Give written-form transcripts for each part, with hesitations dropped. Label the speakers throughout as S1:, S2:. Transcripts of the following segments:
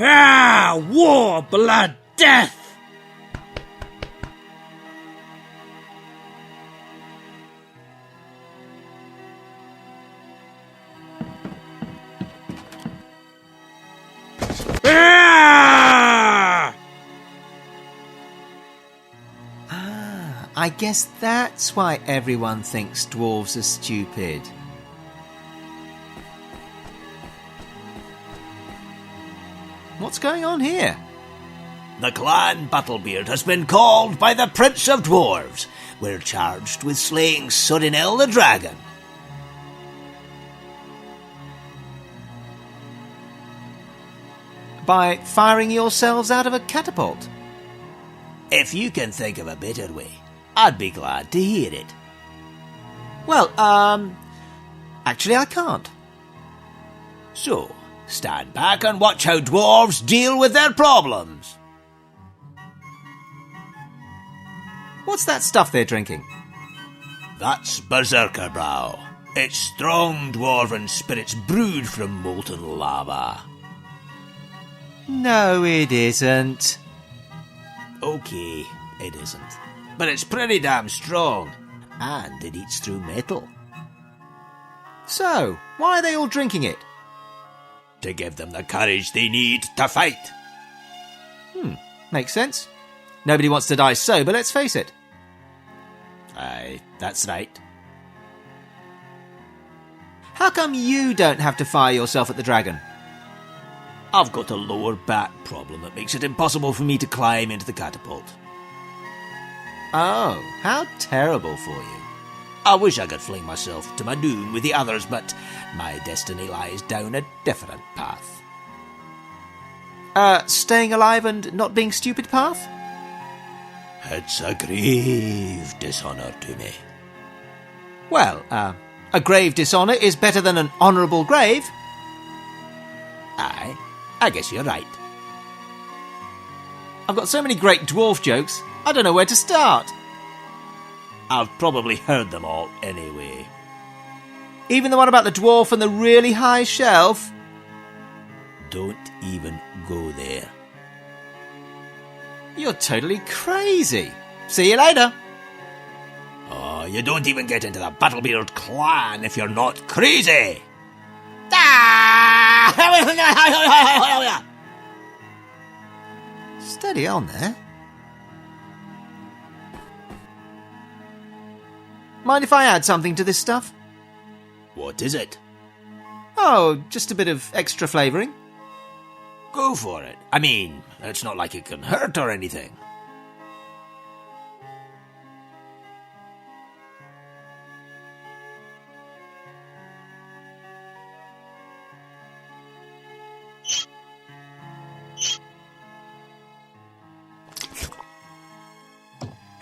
S1: Ah! War, blood, death! Ah!
S2: I guess that's why everyone thinks dwarves are stupid. What's going on here?
S3: The clan Battlebeard has been called by the Prince of Dwarves. We're charged with slaying Sorcerer the dragon.
S2: By firing yourselves out of a catapult?
S3: If you can think of a better way, I'd be glad to hear it.
S2: Well, actually I can't.
S3: So, stand back and watch how dwarves deal with their problems.
S2: What's that stuff they're drinking?
S3: That's Berserker Brow. It's strong dwarven spirits brewed from molten lava.
S2: No, it isn't.
S3: Okay, it isn't. But it's pretty damn strong. And it eats through metal.
S2: So, why are they all drinking it?
S3: To give them the courage they need to fight.
S2: Makes sense. Nobody wants to die sober, let's face it.
S3: Aye, that's right.
S2: How come you don't have to fire yourself at the dragon?
S3: I've got a lower back problem that makes it impossible for me to climb into the catapult.
S2: Oh, how terrible for you.
S3: I wish I could fling myself to my doom with the others, but my destiny lies down a different path.
S2: Staying alive and not being stupid path?
S3: It's a grave dishonour to me.
S2: Well, a grave dishonour is better than an honourable grave.
S3: Aye, I guess you're right.
S2: I've got so many great dwarf jokes, I don't know where to start.
S3: I've probably heard them all anyway.
S2: Even the one about the dwarf and the really high shelf?
S3: Don't even go there.
S2: You're totally crazy. See you later.
S3: Oh, you don't even get into the Battlebeard clan if you're not crazy.
S2: Steady on there. Mind if I add something to this stuff?
S3: What is it?
S2: Oh, just a bit of extra flavouring.
S3: Go for it. I mean, it's not like it can hurt or anything.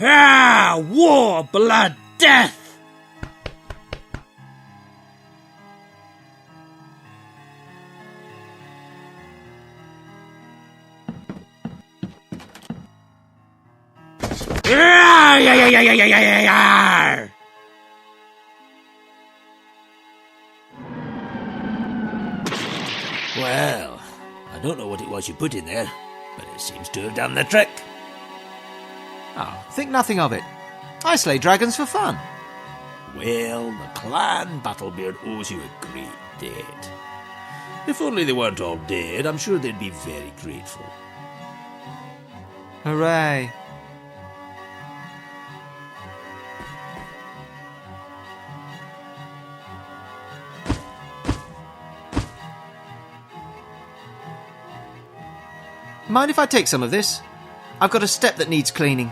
S1: Ah! War, blood, death!
S3: Well, I don't know what it was you put in there, but it seems to have done the trick.
S2: Oh, think nothing of it. I slay dragons for fun.
S3: Well, the clan Battlebeard owes you a great debt. If only they weren't all dead, I'm sure they'd be very grateful.
S2: Hooray. Mind if I take some of this? I've got a step that needs cleaning.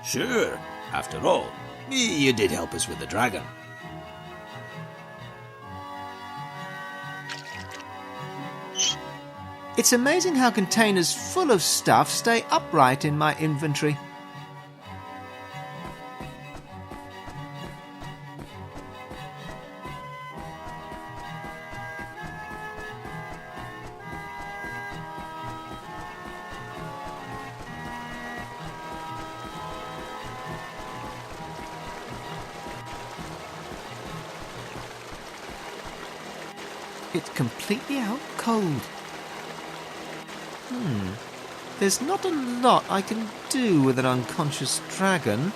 S3: Sure. After all, you did help us with the dragon.
S2: It's amazing how containers full of stuff stay upright in my inventory. It's completely out cold. There's not a lot I can do with an unconscious dragon.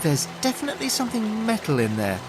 S2: There's definitely something metal in there.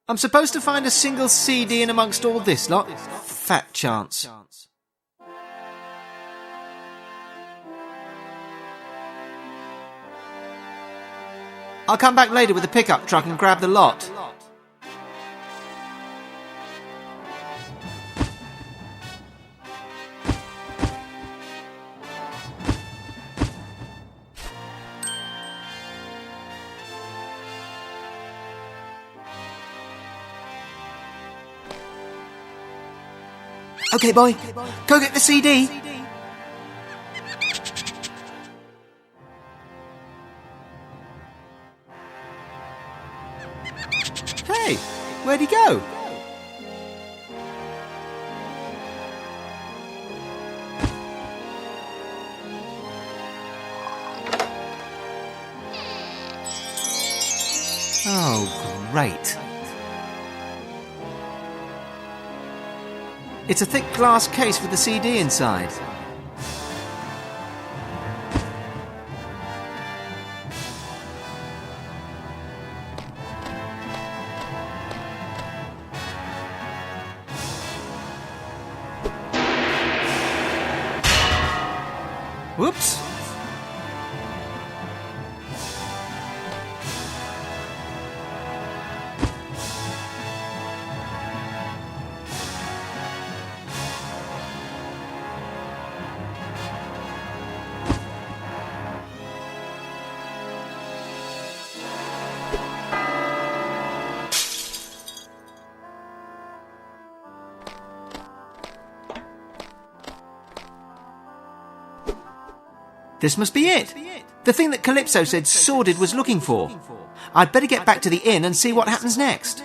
S2: I'm supposed to find a single CD in amongst all this lot? Fat chance. I'll come back later with a pickup truck and grab the lot. Okay, boy, go get the CD. Hey, where'd he go? Oh, great. It's a thick glass case with the CD inside. Whoops. This must be it. The thing that Calypso said Sordid was looking for. I'd better get back to the inn and see what happens next.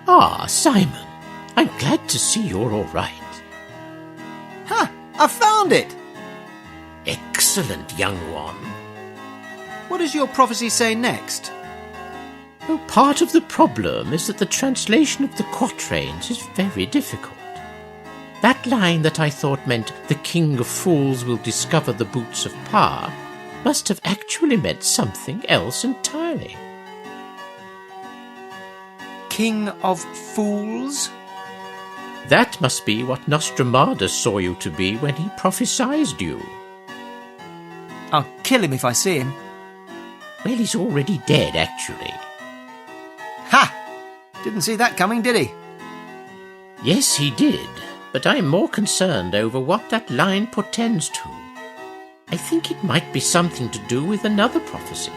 S4: Ah, Simon, I'm glad to see you're all right.
S2: Ha! I found it!
S4: Excellent, young one.
S2: What does your prophecy say next?
S4: Well, part of the problem is that the translation of the quatrains is very difficult. That line that I thought meant the King of Fools will discover the boots of power must have actually meant something else entirely.
S2: King of Fools?
S4: That must be what Nostradamus saw you to be when he prophesied you.
S2: I'll kill him if I see him.
S4: Well, he's already dead, actually.
S2: Ha! Didn't see that coming, did he?
S4: Yes, he did, but I'm more concerned over what that line portends to. I think it might be something to do with another prophecy.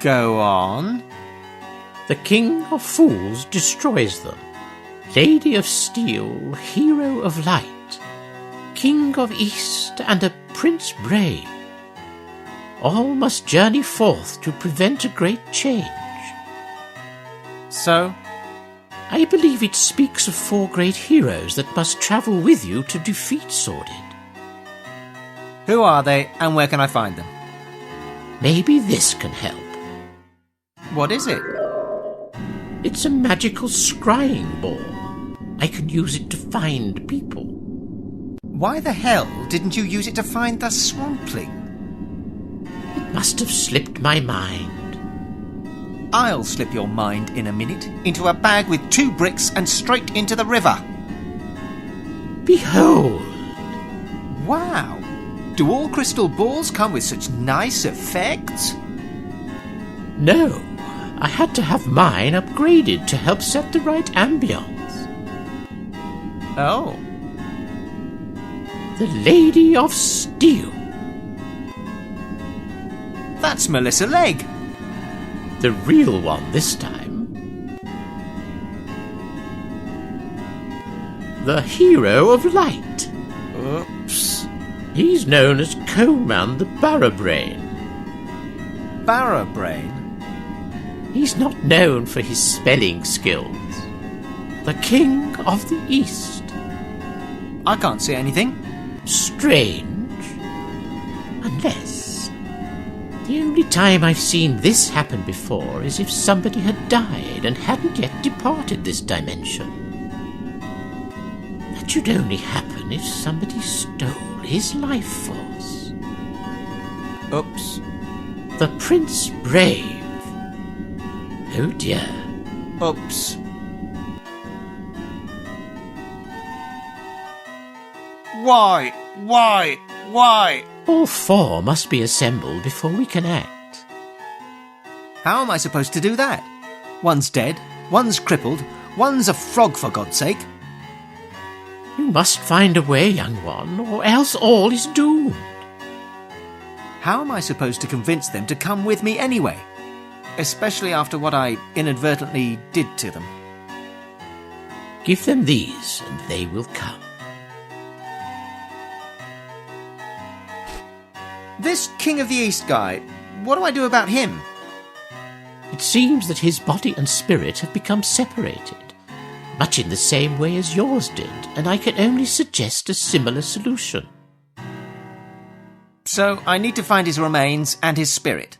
S2: Go on.
S4: The King of Fools destroys them. Lady of Steel, Hero of Light, King of East, and a Prince Brave. All must journey forth to prevent a great change.
S2: So?
S4: I believe it speaks of 4 great heroes that must travel with you to defeat Sordid.
S2: Who are they, and where can I find them?
S4: Maybe this can help.
S2: What is it?
S4: It's a magical scrying ball. I can use it to find people.
S2: Why the hell didn't you use it to find the Swampling?
S4: It must have slipped my mind.
S2: I'll slip your mind in a minute into a bag with 2 bricks and straight into the river.
S4: Behold!
S2: Wow! Do all crystal balls come with such nice effects?
S4: No, I had to have mine upgraded to help set the right ambience.
S2: Oh.
S4: The Lady of Steel.
S2: That's Melissa Legg.
S4: The real one this time. the hero of light.
S2: Oops.
S4: He's known as Coleman the Barrabrain.
S2: Barrabrain?
S4: He's not known for his spelling skills. The King of the East.
S2: I can't see anything.
S4: Strange. Unless... the only time I've seen this happen before is if somebody had died and hadn't yet departed this dimension. That should only happen if somebody stole his life force.
S2: Oops.
S4: The Prince Brave. Oh dear.
S2: Oops. Why?
S4: All four must be assembled before we can act.
S2: How am I supposed to do that? One's dead, one's crippled, one's a frog, for God's sake.
S4: You must find a way, young one, or else all is doomed.
S2: How am I supposed to convince them to come with me anyway? Especially after what I inadvertently did to them.
S4: Give them these, and they will come.
S2: This King of the East guy, what do I do about him?
S4: It seems that his body and spirit have become separated, much in the same way as yours did, and I can only suggest a similar solution.
S2: So I need to find his remains and his spirit.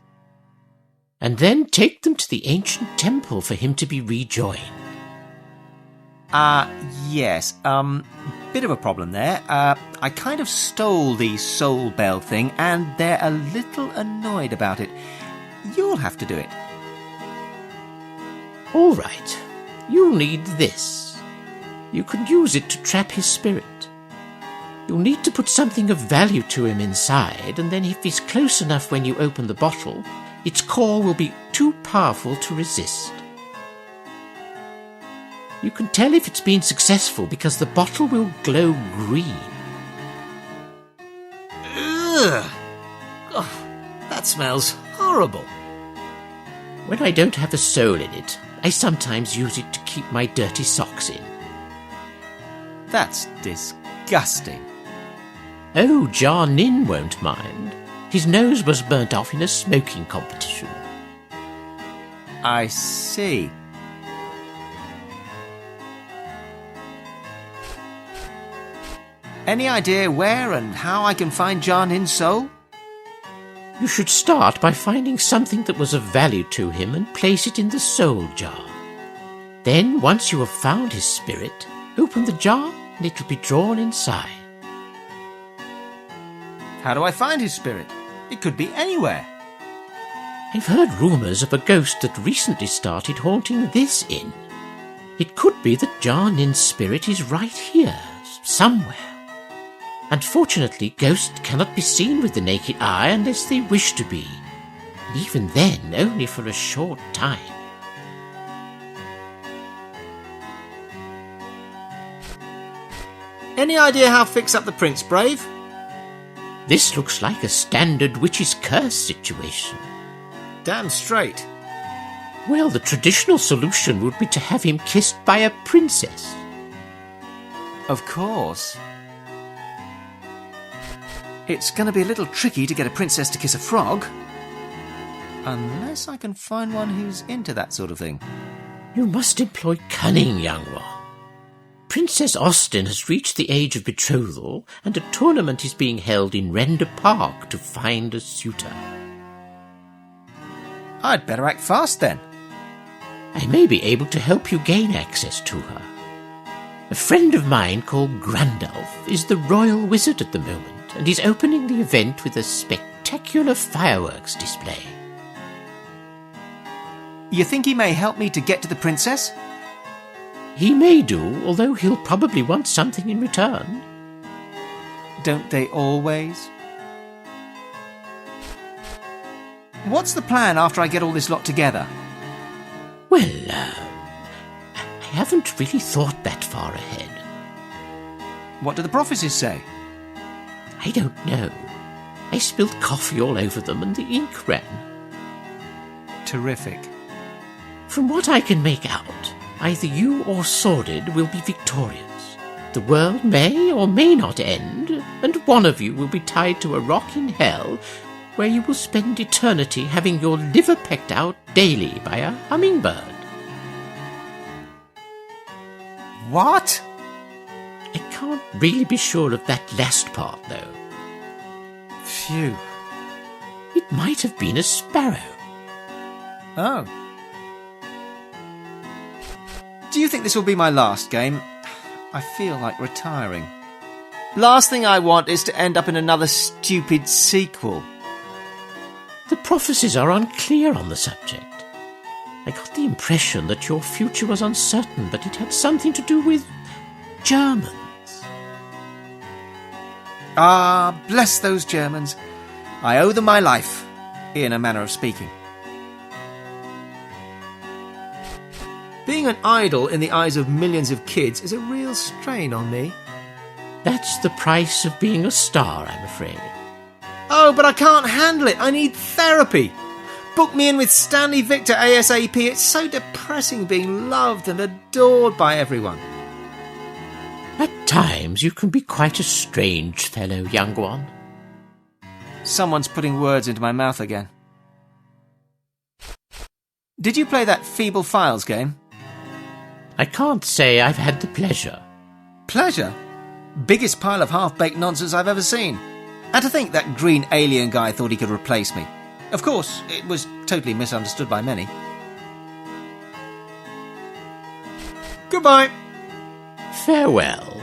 S4: And then take them to the ancient temple for him to be rejoined.
S2: Yes. Bit of a problem there. I kind of stole the soul bell thing, and they're a little annoyed about it. You'll have to do it.
S4: All right. You'll need this. You can use it to trap his spirit. You'll need to put something of value to him inside, and then if he's close enough when you open the bottle, its core will be too powerful to resist. You can tell if it's been successful because the bottle will glow green.
S2: Ugh! Oh, that smells horrible.
S4: When I don't have a soul in it, I sometimes use it to keep my dirty socks in.
S2: That's disgusting.
S4: Oh, Jar Nin won't mind. His nose was burnt off in a smoking competition.
S2: I see. Any idea where and how I can find Jar Nin's soul?
S4: You should start by finding something that was of value to him and place it in the soul jar. Then, once you have found his spirit, open the jar and it will be drawn inside.
S2: How do I find his spirit? It could be anywhere.
S4: I've heard rumours of a ghost that recently started haunting this inn. It could be that Jar Nin's spirit is right here, somewhere. Unfortunately, ghosts cannot be seen with the naked eye unless they wish to be, and even then only for a short time.
S2: Any idea how to fix up the Prince Brave?
S4: This looks like a standard witch's curse situation.
S2: Damn straight.
S4: Well, the traditional solution would be to have him kissed by a princess.
S2: Of course. It's going to be a little tricky to get a princess to kiss a frog. Unless I can find one who's into that sort of thing.
S4: You must employ cunning, young one. Princess Austin has reached the age of betrothal, and a tournament is being held in Render Park to find a suitor.
S2: I'd better act fast then.
S4: I may be able to help you gain access to her. A friend of mine called Grandulf is the royal wizard at the moment, and he's opening the event with a spectacular fireworks display.
S2: You think he may help me to get to the princess?
S4: He may do, although he'll probably want something in return.
S2: Don't they always? What's the plan after I get all this lot together?
S4: Well, I haven't really thought that far ahead.
S2: What do the prophecies say?
S4: I don't know. I spilled coffee all over them and the ink ran.
S2: Terrific.
S4: From what I can make out, either you or Sordid will be victorious. The world may or may not end, and one of you will be tied to a rock in hell, where you will spend eternity having your liver pecked out daily by a hummingbird.
S2: What?
S4: I can't really be sure of that last part, though.
S2: Phew.
S4: It might have been a sparrow.
S2: Oh. Do you think this will be my last game? I feel like retiring. Last thing I want is to end up in another stupid sequel.
S4: The prophecies are unclear on the subject. I got the impression that your future was uncertain, but it had something to do with Germans.
S2: Ah, bless those Germans. I owe them my life, in a manner of speaking. Being an idol in the eyes of millions of kids is a real strain on me.
S4: That's the price of being a star, I'm afraid.
S2: Oh, but I can't handle it. I need therapy. Book me in with Stanley Victor ASAP. It's so depressing being loved and adored by everyone.
S4: At times you can be quite a strange fellow, young one.
S2: Someone's putting words into my mouth again. Did you play that Feeble Files game?
S4: I can't say I've had the pleasure.
S2: Pleasure? Biggest pile of half-baked nonsense I've ever seen. And to think that green alien guy thought he could replace me. Of course, it was totally misunderstood by many. Goodbye.
S4: Farewell.